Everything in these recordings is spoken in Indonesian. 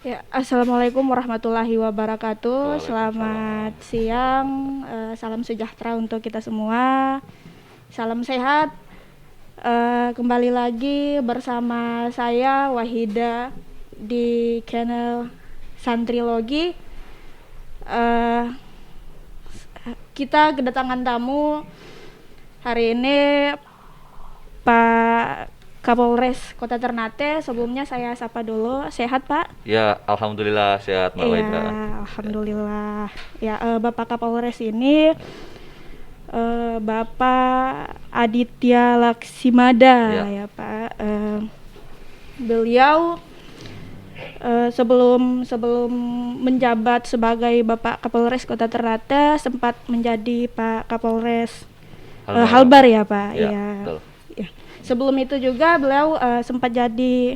Ya, Assalamualaikum warahmatullahi wabarakatuh. Waalaikumsalam. Selamat siang, salam sejahtera untuk kita semua. Salam sehat. Kembali lagi bersama saya Wahida di channel Santrilogi. Eh, kita kedatangan tamu hari ini, Pak Kapolres Kota Ternate. Sebelumnya saya sapa dulu. Sehat, Pak? Ya, alhamdulillah sehat Mbak Iya, Waida. alhamdulillah. Ya, Bapak Kapolres ini Bapak Aditya Laksimada, Ya, ya Pak. Beliau sebelum sebelum menjabat sebagai Bapak Kapolres Kota Ternate sempat menjadi Pak Kapolres Halbar, ya Pak. Ya, Iya. betul. Ya. Sebelum itu juga beliau sempat jadi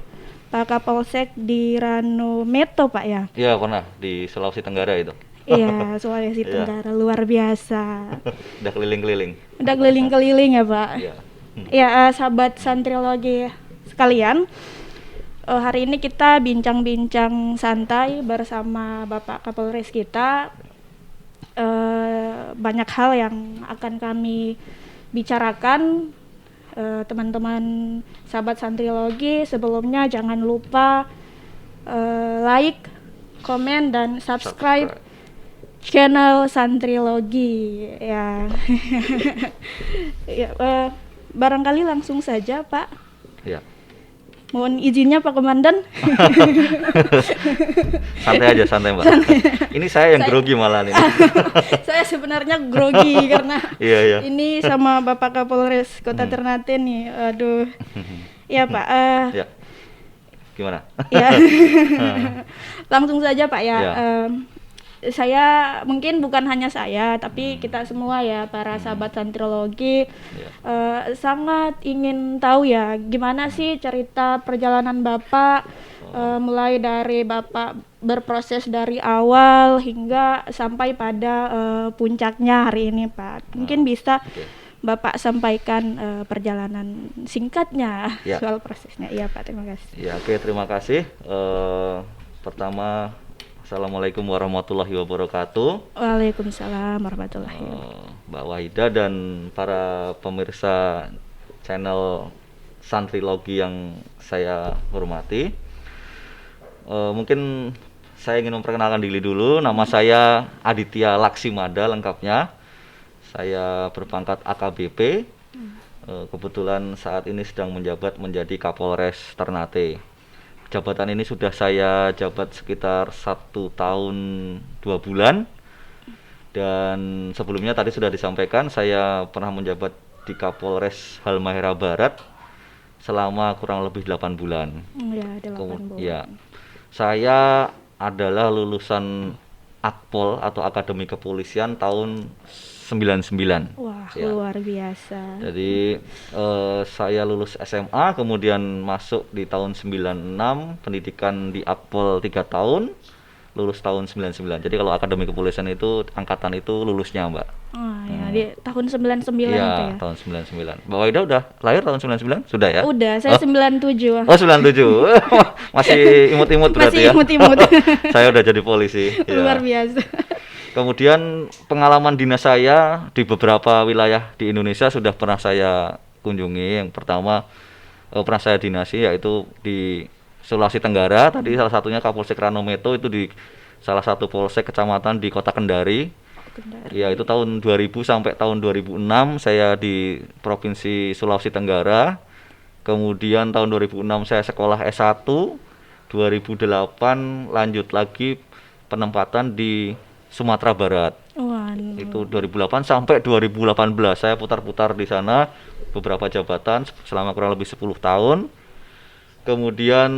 Pak Kapolsek di Ranu Meto, Pak, ya. Ya, pernah di Sulawesi Tenggara itu. Iya, Sulawesi Iya, Tenggara luar biasa. udah keliling-keliling. Udah keliling-keliling ya, Pak. Ya. Ya, sahabat Santrilogi sekalian, hari ini kita bincang-bincang santai bersama Bapak Kapolres kita. Banyak hal yang akan kami bicarakan. Teman-teman sahabat Santrilogi, sebelumnya jangan lupa like, komen, dan subscribe channel Santrilogi, ya. Ya, barangkali langsung saja, Pak. Ya. Mohon izinnya, Pak Komandan. Santai aja, santai Mbak. Ini saya yang grogi malah nih. Saya sebenarnya grogi karena Iya, iya. ini sama Bapak Kapolres Kota Ternate nih. Aduh. Ya, Pak. Ya. Gimana? Ya. Langsung saja, Pak, ya. Ya. Saya mungkin bukan hanya saya, tapi kita semua ya, para sahabat Santrilogi, sangat ingin tahu ya gimana sih cerita perjalanan Bapak, mulai dari Bapak berproses dari awal hingga sampai pada puncaknya hari ini, Pak. Mungkin bisa Oke. Bapak sampaikan perjalanan singkatnya Ya. soal prosesnya. Iya, Pak, terima kasih. Ya, oke, terima kasih. Pertama, Assalamualaikum warahmatullahi wabarakatuh. Waalaikumsalam warahmatullahi wabarakatuh. Mbak Wahida dan para pemirsa channel Santrilogi yang saya hormati. Mungkin saya ingin memperkenalkan diri dulu. Nama saya Aditya Laksimada lengkapnya. Saya berpangkat AKBP. Kebetulan saat ini sedang menjabat menjadi Kapolres Ternate. Jabatan ini sudah saya jabat sekitar 1 tahun 2 bulan. Dan sebelumnya tadi sudah disampaikan, saya pernah menjabat di Kapolres Halmahera Barat selama kurang lebih 8 bulan. Ya, 8 bulan. Ya, saya adalah lulusan Akpol atau Akademi Kepolisian tahun 99. Wah, Ya. luar biasa. Jadi saya lulus SMA, kemudian masuk di tahun 96, pendidikan di Akpol 3 tahun, lulus tahun 99. Jadi kalau Akademi Kepolisian itu angkatan itu lulusnya, Mbak. Ya, di tahun 99 Iya, itu ya. tahun 99. Mbak Waida udah lahir tahun 99? Sudah ya? Udah, saya 97. Oh, 97. Masih imut-imut berarti Masih ya? imut-imut. Saya udah jadi polisi. Ya. Luar biasa. Kemudian pengalaman dinas saya di beberapa wilayah di Indonesia sudah pernah saya kunjungi. Yang pertama pernah saya dinasi yaitu di Sulawesi Tenggara. Tadi salah satunya Kapolsek Ranometo, itu di salah satu polsek kecamatan di Kota Kendari. Ya, itu tahun 2000 sampai tahun 2006 saya di Provinsi Sulawesi Tenggara. Kemudian tahun 2006 saya sekolah S1. 2008 lanjut lagi penempatan di Sumatera Barat. Waduh. Itu 2008 sampai 2018 saya putar-putar di sana beberapa jabatan selama kurang lebih 10 tahun. Kemudian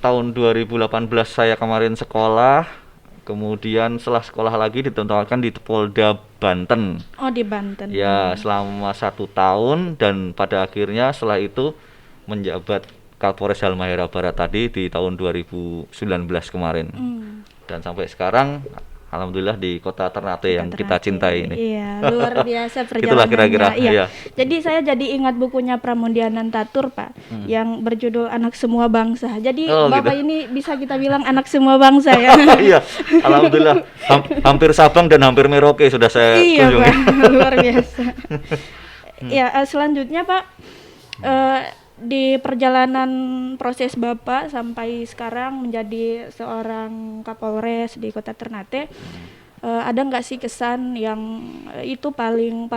tahun 2018 saya kemarin sekolah. Kemudian setelah sekolah lagi ditempatkan di Polda Banten. Oh, di Banten. Ya, selama 1 tahun, dan pada akhirnya setelah itu menjabat Kapolres Halmahera Barat tadi di tahun 2019 kemarin. Dan sampai sekarang alhamdulillah di kota Ternate yang kita Ternate. cintai ini. Iya, luar biasa Itulah perjalanannya. kira-kira, Iya. iya. Jadi saya jadi ingat bukunya Pramudiana Tatur, Pak, yang berjudul Anak Semua Bangsa. Jadi Oh, Bapak gitu. ini bisa kita bilang anak semua bangsa ya. Iya, alhamdulillah hampir Sabang dan hampir Merauke sudah saya Iya, kunjungi. Pak. Luar biasa. Ya, selanjutnya, Pak, di perjalanan proses Bapak sampai sekarang menjadi seorang Kapolres di Kota Ternate, ada nggak sih kesan yang itu paling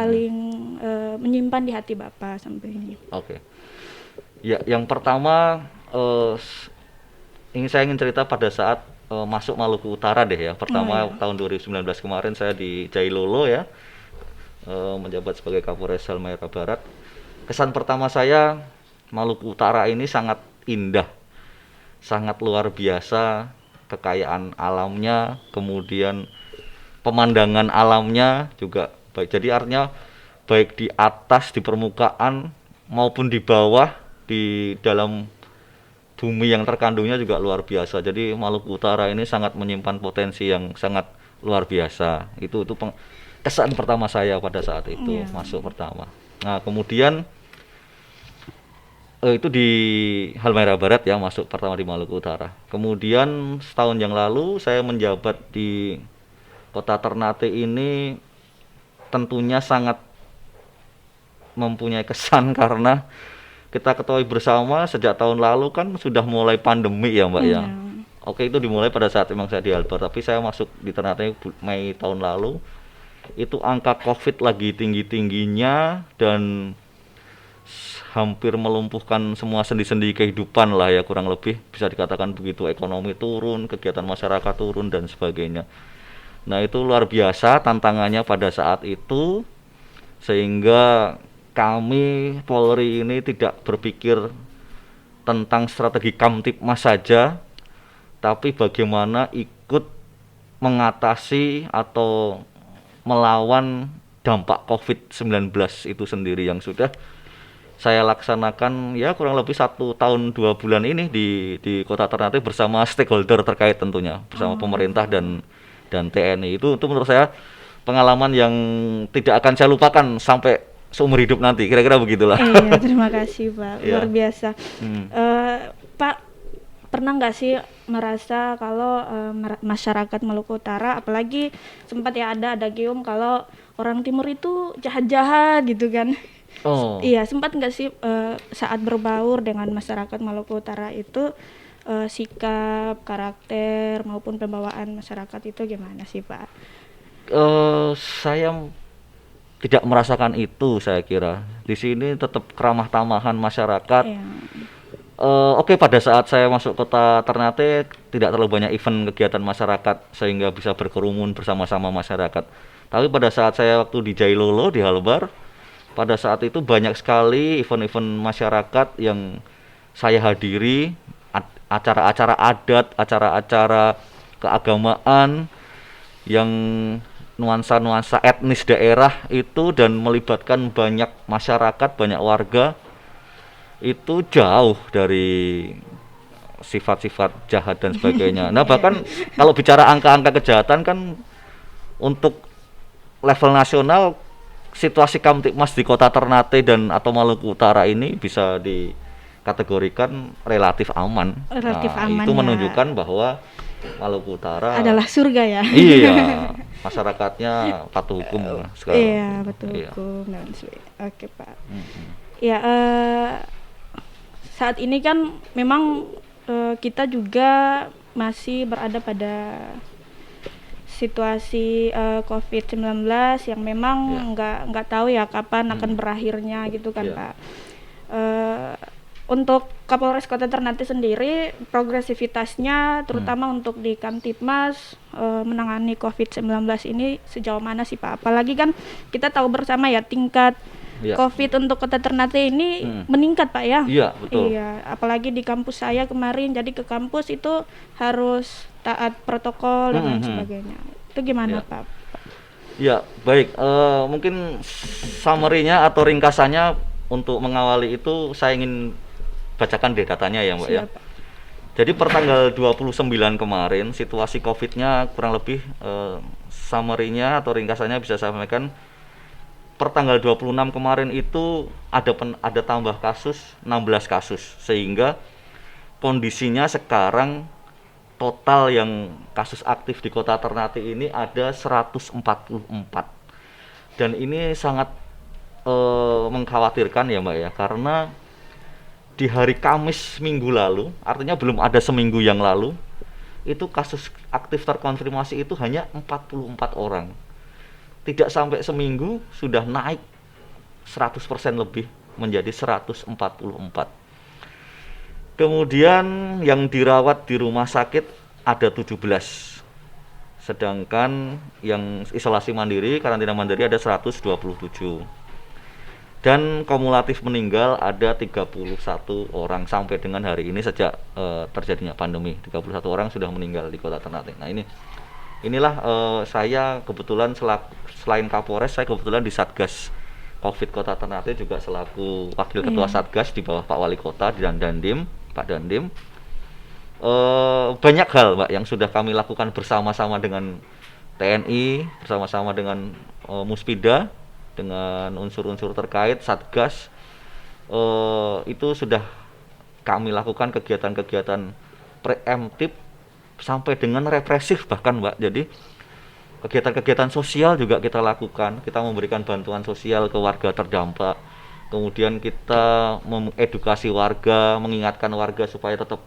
menyimpan di hati Bapak sampai ini? Oke. Ya, yang pertama saya ingin cerita pada saat masuk Maluku Utara deh ya. Pertama tahun 2019 kemarin saya di Jailolo ya, menjabat sebagai Kapolres Halmahera Barat. Kesan pertama saya, Maluku Utara ini sangat indah, sangat luar biasa, kekayaan alamnya, kemudian pemandangan alamnya juga baik. Jadi artinya baik di atas, di permukaan maupun di bawah, di dalam bumi yang terkandungnya juga luar biasa. Jadi Maluku Utara ini sangat menyimpan potensi yang sangat luar biasa. Itu kesan pertama saya pada saat itu masuk pertama. Nah, kemudian itu di Halmahera Barat ya, masuk pertama di Maluku Utara. Kemudian setahun yang lalu saya menjabat di Kota Ternate ini, tentunya sangat mempunyai kesan karena kita ketahui bersama sejak tahun lalu kan sudah mulai pandemi ya Mbak ya. Oke, itu dimulai pada saat memang saya di Halbar, tapi saya masuk di Ternate Mei tahun lalu. Itu angka COVID lagi tinggi-tingginya dan hampir melumpuhkan semua sendi-sendi kehidupan lah ya, kurang lebih bisa dikatakan begitu. Ekonomi turun, kegiatan masyarakat turun dan sebagainya. Nah, itu luar biasa tantangannya pada saat itu, sehingga kami Polri ini tidak berpikir tentang strategi Kamtipmas saja, tapi bagaimana ikut mengatasi atau melawan dampak COVID-19 itu sendiri yang sudah saya laksanakan ya kurang lebih 1 tahun 2 bulan ini di Kota Ternate bersama stakeholder terkait tentunya, bersama pemerintah dan TNI. Itu menurut saya pengalaman yang tidak akan saya lupakan sampai seumur hidup nanti, kira-kira begitulah. Iya, terima kasih Pak, luar Iya. biasa. Pak, pernah nggak sih merasa kalau masyarakat Maluku Utara, apalagi sempat ya ada gium kalau orang Timur itu jahat-jahat gitu kan? Oh. Iya, sempat nggak sih saat berbaur dengan masyarakat Maluku Utara itu sikap, karakter maupun pembawaan masyarakat itu gimana sih Pak? Saya tidak merasakan itu, saya kira. Di sini tetap keramah tamahan masyarakat. Iya. Oke, pada saat saya masuk Kota Ternate tidak terlalu banyak event kegiatan masyarakat sehingga bisa berkerumun bersama-sama masyarakat. Tapi pada saat saya waktu di Jailolo di Halbar, pada saat itu banyak sekali event-event masyarakat yang saya hadiri, acara-acara adat, acara-acara keagamaan yang nuansa-nuansa etnis daerah itu dan melibatkan banyak masyarakat, banyak warga. Itu jauh dari sifat-sifat jahat dan sebagainya. Nah, bahkan kalau bicara angka-angka kejahatan kan untuk level nasional, situasi Kamtipmas di Kota Ternate dan atau Maluku Utara ini bisa dikategorikan relatif aman. Relatif aman itu ya. menunjukkan bahwa Maluku Utara Adalah surga ya. Iya, masyarakatnya patuh hukum sekarang. Iya, betul Iya. hukum dan sebagainya. Oke Pak. Ya, saat ini kan memang kita juga masih berada pada situasi COVID-19 yang memang nggak tahu ya kapan akan berakhirnya gitu kan Pak. Untuk Kapolres Kota Ternate sendiri, progresivitasnya terutama untuk di Kamtipmas menangani COVID-19 ini sejauh mana sih Pak? Apalagi kan kita tahu bersama ya tingkat COVID untuk Kota Ternate ini meningkat Pak ya? Iya, betul. Iya, apalagi di kampus saya kemarin, jadi ke kampus itu harus taat protokol dan lain sebagainya. Itu gimana Pak? Ya, baik. Mungkin summary-nya atau ringkasannya untuk mengawali itu saya ingin bacakan deh datanya ya Mbak. Siap, ya. Jadi per tanggal 29 kemarin situasi COVID-nya kurang lebih summary-nya atau ringkasannya bisa saya sampaikan, per tanggal 26 kemarin itu ada tambah kasus 16 kasus, sehingga kondisinya sekarang total yang kasus aktif di Kota Ternate ini ada 144. Dan ini sangat mengkhawatirkan ya Mbak ya, karena di hari Kamis minggu lalu, artinya belum ada seminggu yang lalu, itu kasus aktif terkonfirmasi itu hanya 44 orang. Tidak sampai seminggu sudah naik 100% lebih menjadi 144. Kemudian yang dirawat di rumah sakit ada 17. Sedangkan yang isolasi mandiri, karantina mandiri ada 127. Dan kumulatif meninggal ada 31 orang sampai dengan hari ini sejak terjadinya pandemi. 31 orang sudah meninggal di Kota Ternate. Nah, inilah saya kebetulan selain Kapolres, saya kebetulan di Satgas Covid Kota Ternate juga selaku Wakil Ketua Satgas di bawah Pak Wali Kota dan Dandim, Pak Dandim. Banyak hal Mbak yang sudah kami lakukan bersama-sama dengan TNI, bersama-sama dengan Muspida, dengan unsur-unsur terkait Satgas. Itu sudah kami lakukan kegiatan-kegiatan preemptif sampai dengan represif bahkan Mbak. Jadi kegiatan-kegiatan sosial juga kita lakukan. Kita memberikan bantuan sosial ke warga terdampak. Kemudian kita mengedukasi warga, mengingatkan warga supaya tetap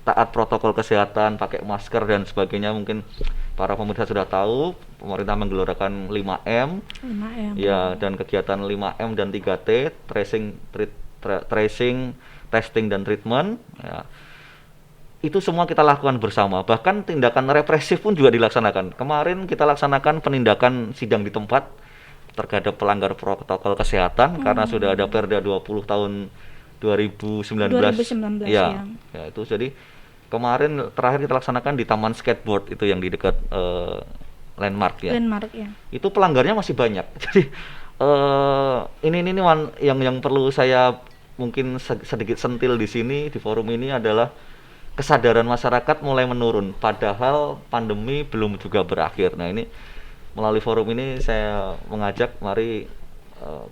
taat protokol kesehatan, pakai masker dan sebagainya. Mungkin para pemirsa sudah tahu, pemerintah menggelorkan 5M. 5M. Ya, dan kegiatan 5M dan 3T, tracing, testing dan treatment, ya. Itu semua kita lakukan bersama. Bahkan tindakan represif pun juga dilaksanakan. Kemarin kita laksanakan penindakan sidang di tempat terhadap pelanggar protokol kesehatan karena sudah ada Perda 20 tahun 2019. Ya, itu jadi kemarin terakhir kita laksanakan di Taman Skateboard itu yang di dekat Landmark ya. Landmark ya. Itu pelanggarnya masih banyak. Jadi ini yang perlu saya mungkin sedikit sentil di sini di forum ini adalah kesadaran masyarakat mulai menurun padahal pandemi belum juga berakhir. Nah, ini melalui forum ini saya mengajak mari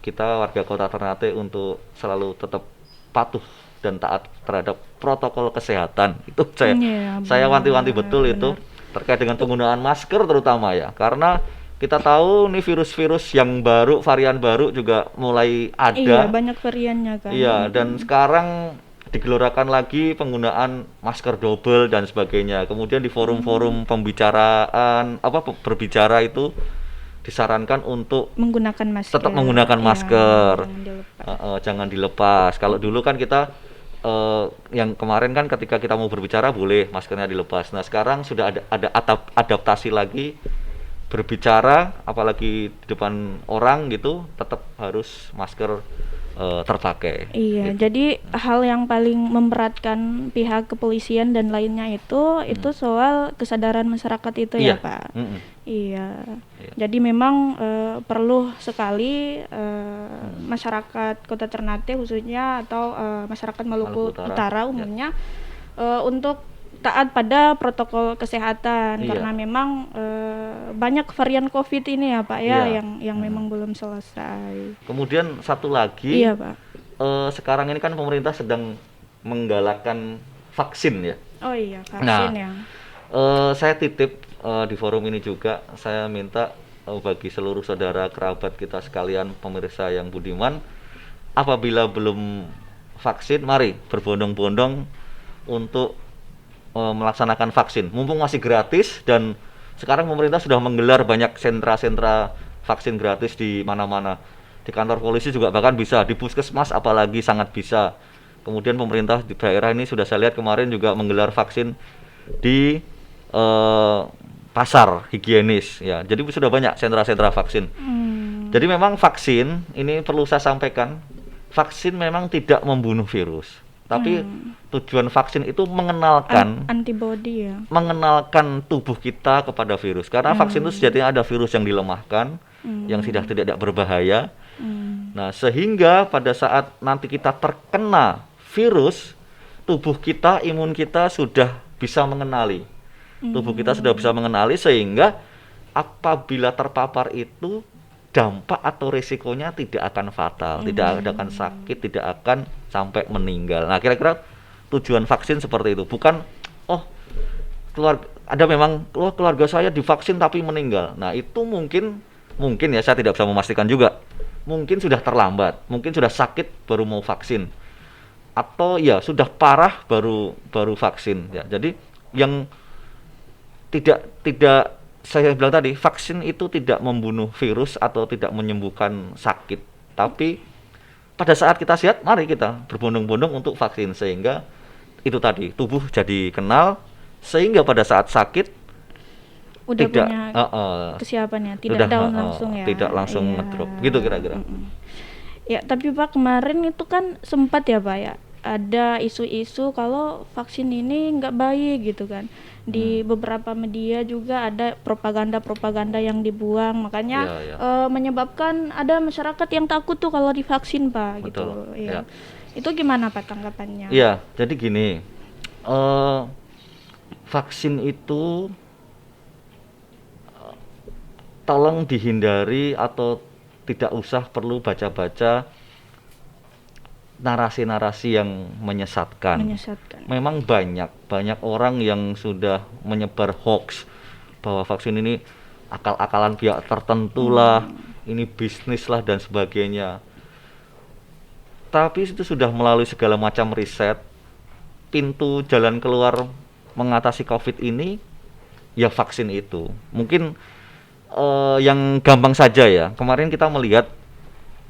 kita warga Kota Ternate untuk selalu tetap patuh dan taat terhadap protokol kesehatan. Itu saya wanti-wanti betul benar. Itu terkait dengan penggunaan masker terutama ya, karena kita tahu nih virus-virus yang baru, varian baru juga mulai ada. Iya, banyak variannya kan. Iya, dan sekarang digelorakan lagi penggunaan masker double dan sebagainya. Kemudian di forum-forum pembicaraan berbicara itu disarankan untuk menggunakan masker. Tetap menggunakan masker. Jangan dilepas. Kalau dulu kan kita yang kemarin kan ketika kita mau berbicara boleh maskernya dilepas. Nah, sekarang sudah ada adaptasi lagi berbicara gitu di depan orang gitu tetap harus masker terpakai. Iya, gitu. Jadi hal yang paling memberatkan pihak kepolisian dan lainnya itu soal kesadaran masyarakat itu ya Pak. Iya. Jadi memang perlu sekali masyarakat Kota Ternate khususnya atau masyarakat Maluku Utara umumnya untuk taat pada protokol kesehatan karena memang banyak varian COVID ini ya Pak ya yang memang belum selesai. Kemudian satu lagi, Pak. Sekarang ini kan pemerintah sedang menggalakkan vaksin ya. Oh iya, vaksin ya. Saya titip di forum ini juga, saya minta bagi seluruh saudara kerabat kita sekalian pemirsa yang budiman, apabila belum vaksin, mari berbondong-bondong untuk melaksanakan vaksin, mumpung masih gratis. Dan sekarang pemerintah sudah menggelar banyak sentra-sentra vaksin gratis di mana-mana, di kantor polisi juga bahkan bisa, di puskesmas apalagi sangat bisa. Kemudian pemerintah di daerah ini sudah saya lihat kemarin juga menggelar vaksin di pasar higienis ya, jadi sudah banyak sentra-sentra vaksin. Jadi memang vaksin ini perlu saya sampaikan, vaksin memang tidak membunuh virus. Tapi tujuan vaksin itu mengenalkan antibody ya. Mengenalkan tubuh kita kepada virus. Karena vaksin itu sejatinya ada virus yang dilemahkan, yang sudah tidak berbahaya. Nah, sehingga pada saat nanti kita terkena virus, tubuh kita, imun kita sudah bisa mengenali. Tubuh kita sudah bisa mengenali sehingga apabila terpapar itu dampak atau risikonya tidak akan fatal, tidak akan sakit, tidak akan sampai meninggal. Nah, kira-kira tujuan vaksin seperti itu. Bukan keluarga saya divaksin tapi meninggal. Nah, itu mungkin ya, saya tidak bisa memastikan juga. Mungkin sudah terlambat, mungkin sudah sakit baru mau vaksin. Atau ya sudah parah baru vaksin ya. Jadi yang tidak saya bilang tadi, vaksin itu tidak membunuh virus atau tidak menyembuhkan sakit. Tapi pada saat kita sehat, mari kita berbondong-bondong untuk vaksin sehingga itu tadi tubuh jadi kenal sehingga pada saat sakit udah tidak punya kesiapannya, tidak down langsung ya. Tidak langsung Iya. ngedrop. Gitu kira-kira. Ya, tapi Pak kemarin itu kan sempat ya Pak ya, ada isu-isu kalau vaksin ini nggak baik gitu kan. Di beberapa media juga ada propaganda yang dibuang, makanya Iya, iya. menyebabkan ada masyarakat yang takut tuh kalau divaksin Pak. Betul, Gitu. Iya. ya. Itu gimana Pak tanggapannya? Iya, jadi gini, vaksin itu tolong dihindari atau tidak usah perlu baca-baca narasi-narasi yang menyesatkan. Memang banyak orang yang sudah menyebar hoax bahwa vaksin ini akal-akalan pihak tertentu lah, ini bisnis lah dan sebagainya. Tapi itu sudah melalui segala macam riset, pintu jalan keluar mengatasi COVID ini ya vaksin itu. Mungkin yang gampang saja ya. Kemarin kita melihat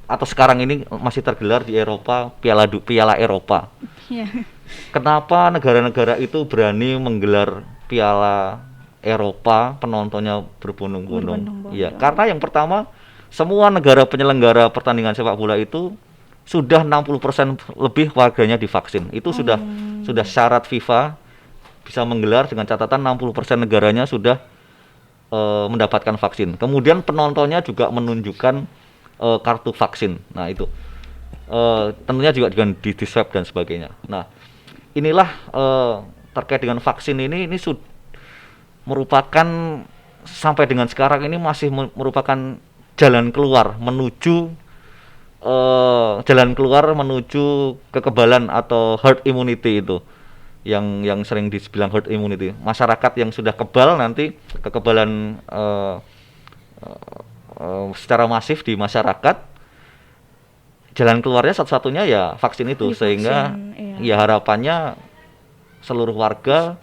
atau sekarang ini masih tergelar di Eropa Piala Eropa. Yeah. Kenapa negara-negara itu berani menggelar Piala Eropa, penontonnya berbondong-bondong? Ya, karena yang pertama, semua negara penyelenggara pertandingan sepak bola itu sudah 60% lebih warganya divaksin. Itu sudah syarat FIFA bisa menggelar dengan catatan 60% negaranya sudah mendapatkan vaksin. Kemudian penontonnya juga menunjukkan kartu vaksin. Nah, itu tentunya juga dengan di swab dan sebagainya. Nah, inilah terkait dengan vaksin ini merupakan sampai dengan sekarang ini masih merupakan jalan keluar menuju kekebalan atau herd immunity itu. Yang sering dibilang herd immunity. Masyarakat yang sudah kebal nanti kekebalan secara masif di masyarakat, jalan keluarnya satu-satunya ya vaksin itu. Sehingga ya harapannya seluruh warga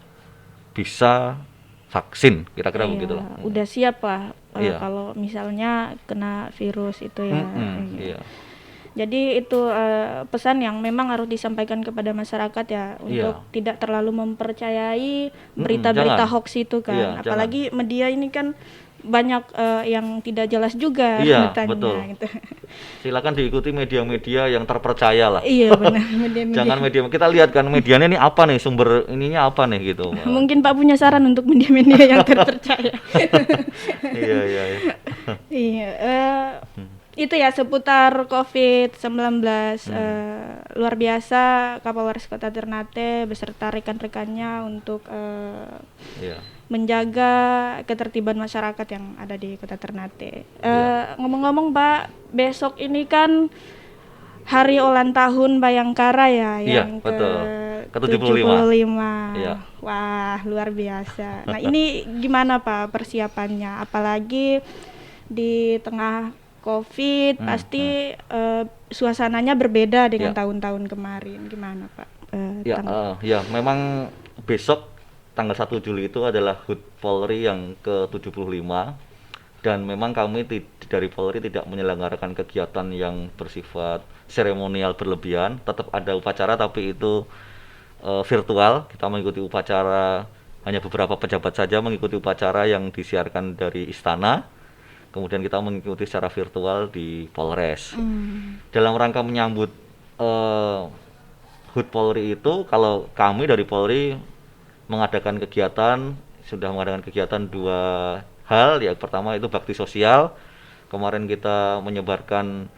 bisa vaksin, kira-kira begitulah. Udah siap Pak kalau misalnya kena virus itu ya. Iya. Jadi itu pesan yang memang harus disampaikan kepada masyarakat ya, untuk tidak terlalu mempercayai berita-berita hoax itu kan. Apalagi media ini kan banyak yang tidak jelas juga beritanya. Betul. Gitu. Silakan diikuti media-media yang terpercaya lah. Iya benar. Media-media. Jangan media, kita lihat kan medianya ini apa nih, sumber ininya apa nih gitu. Mungkin Pak punya saran untuk media-media yang terpercaya. Iya. Itu ya seputar COVID-19. Luar biasa Kapolres Kota Ternate beserta rekan-rekannya untuk menjaga ketertiban masyarakat yang ada di Kota Ternate. Ngomong-ngomong Pak, besok ini kan hari ulang tahun Bayangkara ya, yang ke-75. Iya. Wah, luar biasa. Nah, ini gimana Pak persiapannya? Apalagi di tengah COVID, pasti suasananya berbeda dengan tahun-tahun kemarin. Gimana Pak? Ya, memang besok tanggal 1 Juli itu adalah HUT Polri yang ke-75, dan memang kami dari Polri tidak menyelenggarakan kegiatan yang bersifat seremonial berlebihan. Tetap ada upacara tapi itu virtual. Kita mengikuti upacara, hanya beberapa pejabat saja mengikuti upacara yang disiarkan dari istana. Kemudian kita mengikuti secara virtual di Polres. Dalam rangka menyambut HUT Polri itu, kalau kami dari Polri sudah mengadakan kegiatan dua hal. Yang pertama itu bakti sosial. Kemarin kita menyebarkan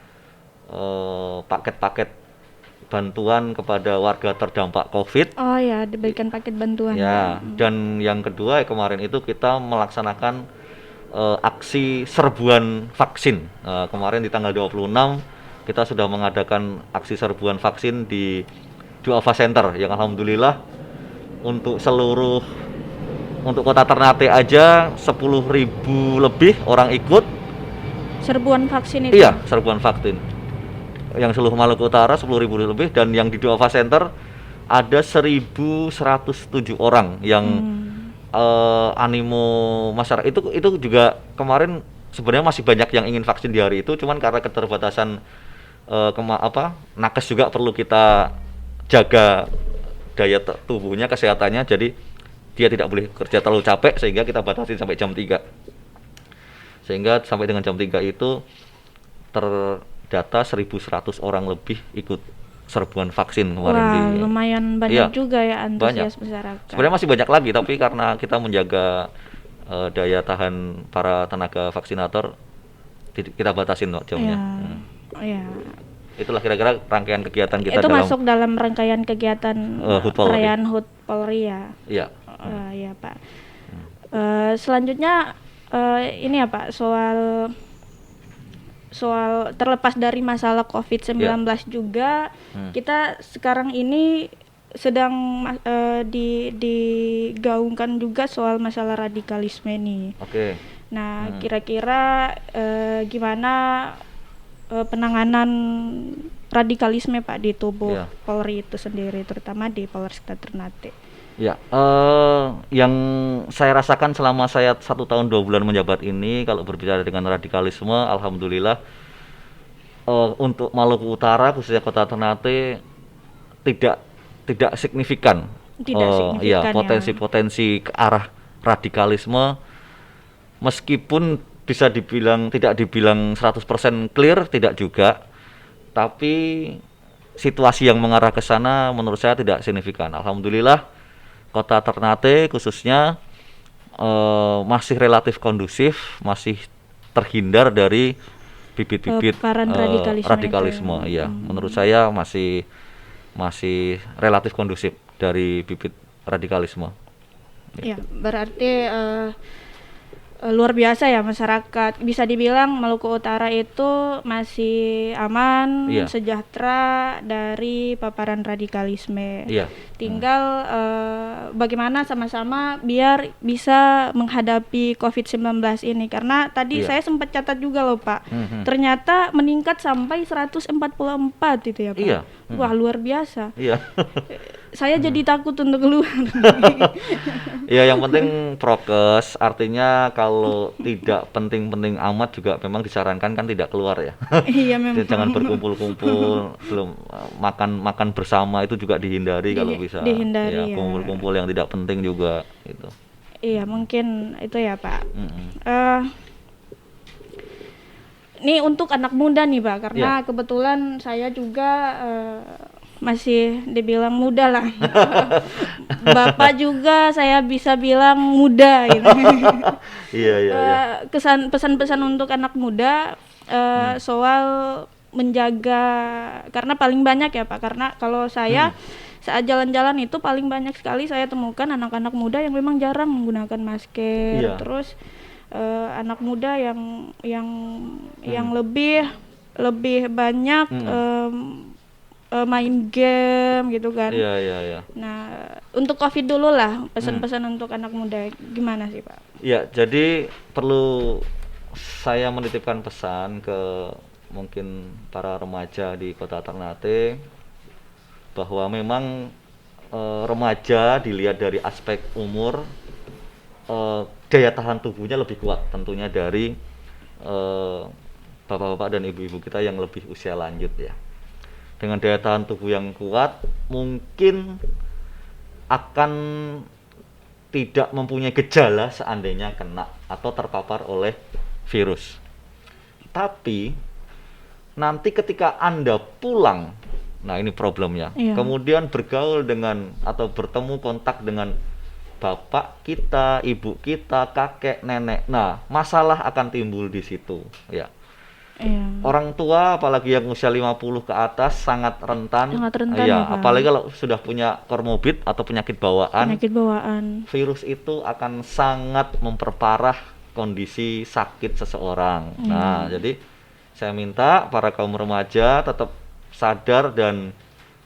paket-paket bantuan kepada warga terdampak COVID. Oh ya, diberikan paket bantuan. Ya, dan yang kedua kemarin itu kita melaksanakan aksi serbuan vaksin. Kemarin di tanggal 26 kita sudah mengadakan aksi serbuan vaksin di Duafa Center yang alhamdulillah untuk kota Ternate aja 10.000 lebih orang ikut. Serbuan vaksin itu? Iya, serbuan vaksin. Yang seluruh Maluku Utara 10.000 lebih, dan yang di Duafa Center ada 1.107 orang yang animo masyarakat itu juga kemarin sebenarnya masih banyak yang ingin vaksin di hari itu, cuman karena keterbatasan nakes juga perlu kita jaga daya tubuhnya, kesehatannya, jadi dia tidak boleh kerja terlalu capek sehingga kita batasi sampai jam 3. Sehingga sampai dengan jam 3 itu terdata 1.100 orang lebih ikut serbuan vaksin kemarin. Wah, lumayan banyak juga ya antusias masyarakat. Sebenarnya masih banyak lagi, tapi karena kita menjaga daya tahan para tenaga vaksinator, kita batasin jamnya. Ya. Itulah kira-kira rangkaian kegiatan kita. Itu masuk dalam rangkaian kegiatan perayaan HUT Polri ya? Iya. Iya Pak. Selanjutnya ini ya Pak, soal terlepas dari masalah COVID-19 juga, kita sekarang ini sedang digaungkan juga soal masalah radikalisme nih. Oke. Nah, kira-kira gimana penanganan radikalisme Pak di tubuh Polri itu sendiri, terutama di Polresta Ternate? Ya, yang saya rasakan selama saya 1 tahun 2 bulan menjabat ini, kalau berbicara dengan radikalisme, alhamdulillah untuk Maluku Utara khususnya Kota Ternate tidak signifikan. Ya, potensi ke arah radikalisme, meskipun bisa tidak dibilang 100% clear, tidak juga, tapi situasi yang mengarah ke sana menurut saya tidak signifikan. Alhamdulillah Kota Ternate khususnya masih relatif kondusif, masih terhindar dari bibit-bibit radikalisme. Iya, menurut saya masih relatif kondusif dari bibit radikalisme. Ya, berarti luar biasa ya masyarakat. Bisa dibilang Maluku Utara itu masih aman, sejahtera dari paparan radikalisme. Tinggal bagaimana sama-sama biar bisa menghadapi COVID-19 ini. Karena tadi saya sempat catat juga loh Pak, ternyata meningkat sampai 144 itu ya Pak. Wah, luar biasa. Saya jadi takut untuk keluar. Ya, yang penting prokes, artinya kalau tidak penting-penting amat juga memang disarankan kan tidak keluar ya. Iya memang. Jangan berkumpul-kumpul, belum makan bersama itu juga dihindari kalau bisa. Dihindari ya. Kumpul-kumpul yang tidak penting juga itu. Iya, mungkin itu ya Pak. Ini untuk anak muda nih Pak, karena kebetulan saya juga masih dibilang muda lah. Bapak juga saya bisa bilang muda gitu. Iya. Pesan-pesan untuk anak muda soal menjaga, karena paling banyak ya Pak, karena kalau saya saat jalan-jalan itu paling banyak sekali saya temukan anak-anak muda yang memang jarang menggunakan masker. Terus anak muda yang lebih banyak main game gitu kan. Iya. Nah, untuk COVID dulu lah, pesan-pesan untuk anak muda gimana sih Pak? Ya, jadi perlu saya menitipkan pesan ke mungkin para remaja di Kota Ternate bahwa memang remaja dilihat dari aspek umur, daya tahan tubuhnya lebih kuat tentunya dari bapak-bapak dan ibu-ibu kita yang lebih usia lanjut ya. Dengan daya tahan tubuh yang kuat, mungkin akan tidak mempunyai gejala seandainya kena atau terpapar oleh virus. Tapi nanti ketika Anda pulang, nah ini problemnya, kemudian bergaul dengan atau bertemu kontak dengan bapak kita, ibu kita, kakek, nenek, nah masalah akan timbul di situ ya. Iya. Orang tua apalagi yang usia 50 ke atas sangat rentan. Sangat rentan Iya, ya, Pak. apalagi kalau sudah punya komorbid atau penyakit bawaan, Penyakit bawaan. virus itu akan sangat memperparah kondisi sakit seseorang. Nah, jadi saya minta para kaum remaja tetap sadar dan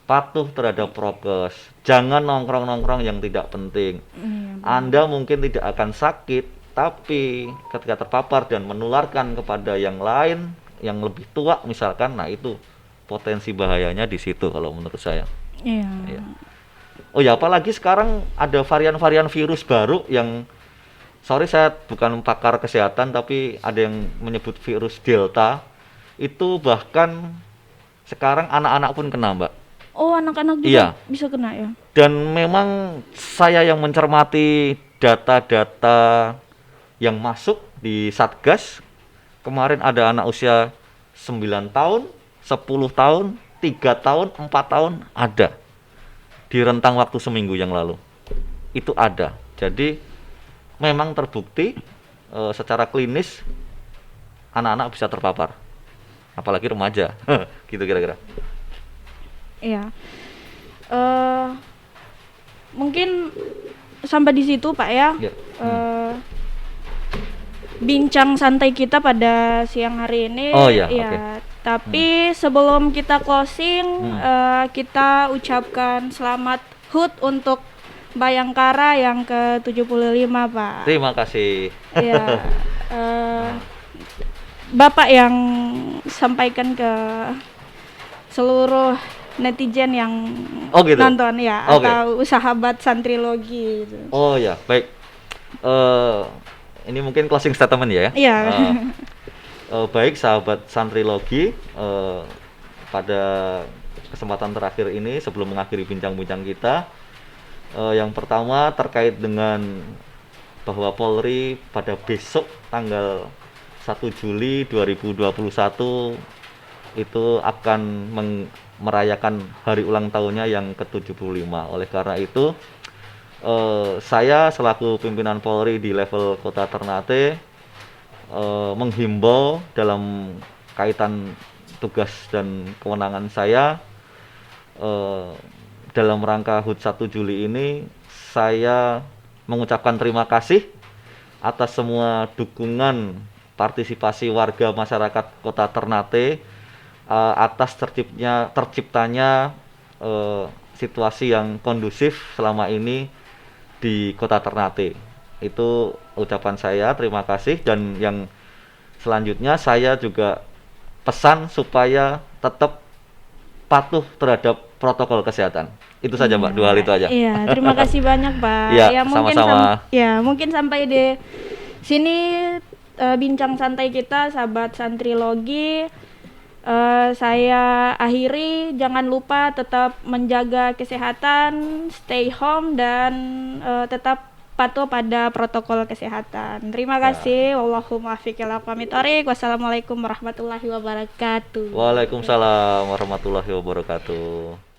patuh terhadap prokes. Jangan nongkrong-nongkrong yang tidak penting. Iya. Anda mungkin tidak akan sakit, tapi ketika terpapar dan menularkan kepada yang lain, yang lebih tua misalkan, nah itu potensi bahayanya di situ kalau menurut saya. Iya. Iya. Oh ya, apalagi sekarang ada varian-varian virus baru yang, sorry saya bukan pakar kesehatan, tapi ada yang menyebut virus Delta. Itu bahkan sekarang anak-anak pun kena, Mbak. Oh, anak-anak juga Iya. bisa kena ya? Dan memang saya yang mencermati data-data yang masuk di Satgas, kemarin ada anak usia 9 tahun, 10 tahun, 3 tahun, 4 tahun, ada. Di rentang waktu seminggu yang lalu. Itu ada. Jadi memang terbukti secara klinis anak-anak bisa terpapar. Apalagi remaja. Gitu kira-kira. Iya. Mungkin sampai di situ, Pak ya. Ya. Bincang santai kita pada siang hari ini. Oh, iya, ya. oke. Tapi sebelum kita closing, kita ucapkan selamat HUT untuk Bayangkara yang ke-75, Pak. Terima kasih. Iya. Bapak yang sampaikan ke seluruh netizen yang Oh, gitu. nonton ya, Oke. atau sahabat santrilogi gitu. Oh ya, baik. Ini mungkin closing statement ya. Iya. Baik sahabat santrilogi, pada kesempatan terakhir ini sebelum mengakhiri bincang-bincang kita, yang pertama terkait dengan bahwa Polri pada besok tanggal 1 Juli 2021 itu akan merayakan hari ulang tahunnya yang ke-75. Oleh karena itu, saya selaku pimpinan Polri di level Kota Ternate menghimbau dalam kaitan tugas dan kewenangan saya, dalam rangka HUT 1 Juli ini saya mengucapkan terima kasih atas semua dukungan partisipasi warga masyarakat Kota Ternate atas terciptanya situasi yang kondusif selama ini di Kota Ternate. Itu ucapan saya, terima kasih. Dan yang selanjutnya saya juga pesan supaya tetap patuh terhadap protokol kesehatan. Itu saja, Mbak, dua hal itu aja. Iya, terima kasih banyak, Pak. Iya, mungkin sama-sama. mungkin sampai di sini bincang santai kita sahabat santrilogi. Saya akhiri, jangan lupa tetap menjaga kesehatan, stay home dan tetap patuh pada protokol kesehatan. Terima kasih. Wallahumma fiqil aqwamit thoriq. Wassalamualaikum warahmatullahi wabarakatuh. Waalaikumsalam warahmatullahi wabarakatuh.